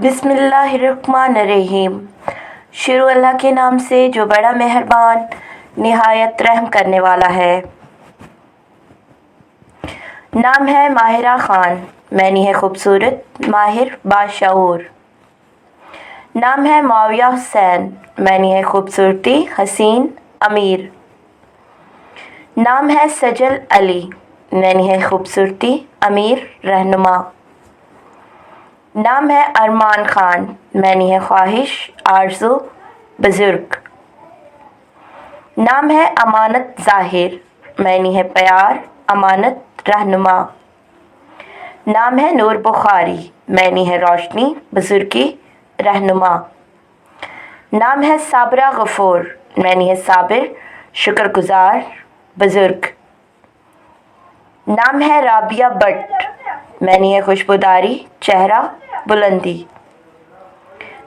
बिस्मिल्लाहिर्रहमानिर्रहीम। शुरू अल्लाह के नाम से जो बड़ा मेहरबान निहायत रहम करने वाला है। नाम है माहिरा खान, मैनी है खूबसूरत, माहिर बाशऊर। नाम है मुआविया हुसैन, मैनी है खूबसूरती, हसीन, अमीर। नाम है सजल अली, मैनी है खूबसूरती, अमीर, रहनुमा। नाम है अरमान खान, मैनी है ख्वाहिश, आरज़ू, बुज़ुर्ग। नाम है अमानत ज़ाहिर, मैनी है प्यार, अमानत, रहनुमा। नाम है नूर बुखारी, मैनी है रोशनी, बुज़ुर्गी, रहनुमा। नाम है साबरा गफ़ूर, मैनी है साबिर, शुक्रगुज़ार, बुज़ुर्ग। नाम है राबिया बट, मैनी है खुशबूदारी, चेहरा, बुलंदी।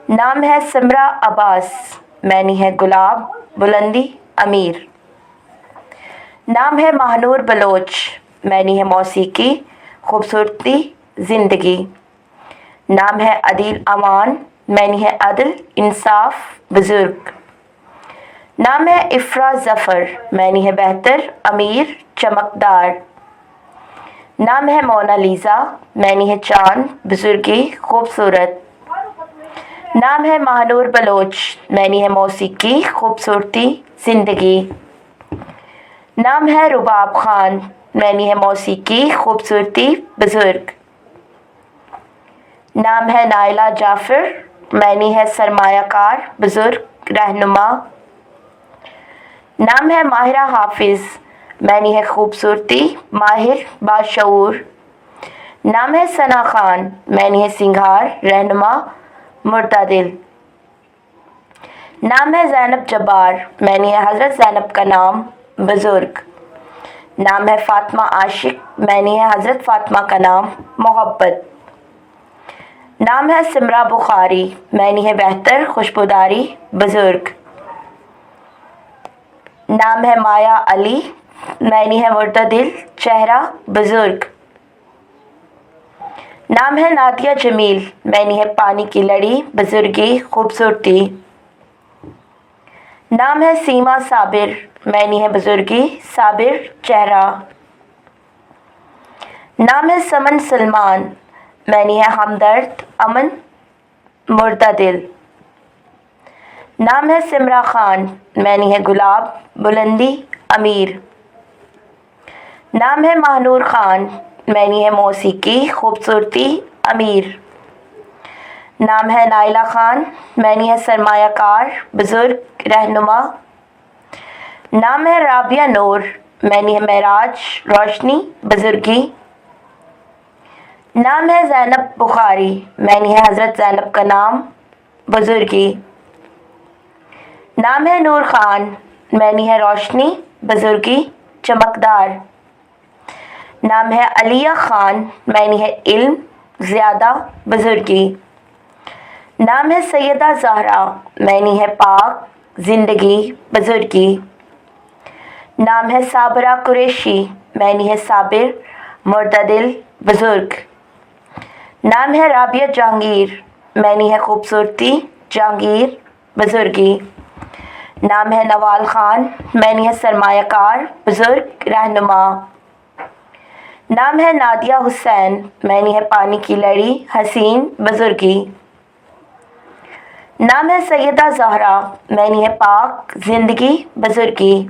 नाम है सिमरा अब्बास, मैनी है गुलाब, बुलंदी, अमीर। नाम है महानूर बलोच, मैनी है मौसीकी, खूबसूरती, ज़िंदगी। नाम है अदील अमान, मैनी है अदल, इंसाफ, बुज़ुर्ग। नाम है इफ़रा ज़फ़र, मैनी है बेहतर, अमीर, चमकदार। नाम है मोनालिसा, मैनी है चांद, बुज़ुर्गी, खूबसूरत। नाम है महानूर बलोच, मैनी है मौसीकी, खूबसूरती, ज़िंदगी। नाम है रुबाब खान, मैनी है मौसीकी, खूबसूरती, बुज़ुर्ग। नाम है नाइला जाफ़र, मैनी है सरमायाकार, बुज़ुर्ग, रहनुमा। नाम है माहिरा हाफिज़, मैनी है खूबसूरती, माहिर, बाशऊर। नाम है सना खान, मैनी है सिंगार, रहनुमा, मुर्तदिल। नाम है ज़ैनब जब्बार, मैनी है हज़रत ज़ैनब का नाम, बुज़ुर्ग। नाम है फ़ातिमा आशिक, मैनी है हज़रत फ़ातिमा का नाम, मोहब्बत। नाम है सिमरा बुखारी, मैनी है बेहतर, खुशबूदारी, बुज़ुर्ग। नाम है माया अली, मैनी है मुर्तदिल, चेहरा, बुज़ुर्ग। नाम है नादिया जमील, मैनी है पानी की लड़ी, बुज़ुर्गी, खूबसूरती। नाम है सीमा साबिर, मैनी है बुज़ुर्गी, साबिर, चेहरा। नाम है समन सलमान, मैनी है हमदर्द, अमन, मुर्तदिल। नाम है सिमरा खान, मैनी है गुलाब, बुलंदी, अमीर। नाम है महानूर खान, मैनी है मौसीकी, खूबसूरती, अमीर। नाम है नाइला खान, मैनी है सरमायाकार, बुज़ुर्ग, रहनुमा। नाम है राबिया नूर, मैनी है मेराज, रोशनी, बुज़ुर्गी। नाम है ज़ैनब बुखारी, मैनी है हज़रत ज़ैनब का नाम, बुज़ुर्गी। नाम है नूर खान, मैनी है रोशनी, बुज़ुर्गी, चमकदार। नाम है अलिया खान, मैनी है इल्म, ज़्यादा, बुज़ुर्गी। नाम है सैयदा ज़हरा, मैनी है पाक, ज़िंदगी, बुज़ुर्गी। नाम है साबरा कुरैशी, मैनी है साबिर, मुर्तदिल, बुज़ुर्ग। नाम है राबिया जहांगीर, मैनी है खूबसूरती, जहांगीर, बुज़ुर्गी। नाम है नवाल खान, मैनी है सरमायाकार, बुज़ुर्ग, रहनुमा। नाम है नादिया हुसैन, मैनी है पानी की लड़ी, हसीन, बुज़ुर्गी। नाम है सैयदा ज़हरा, मैनी है पाक, ज़िंदगी, बुज़ुर्गी।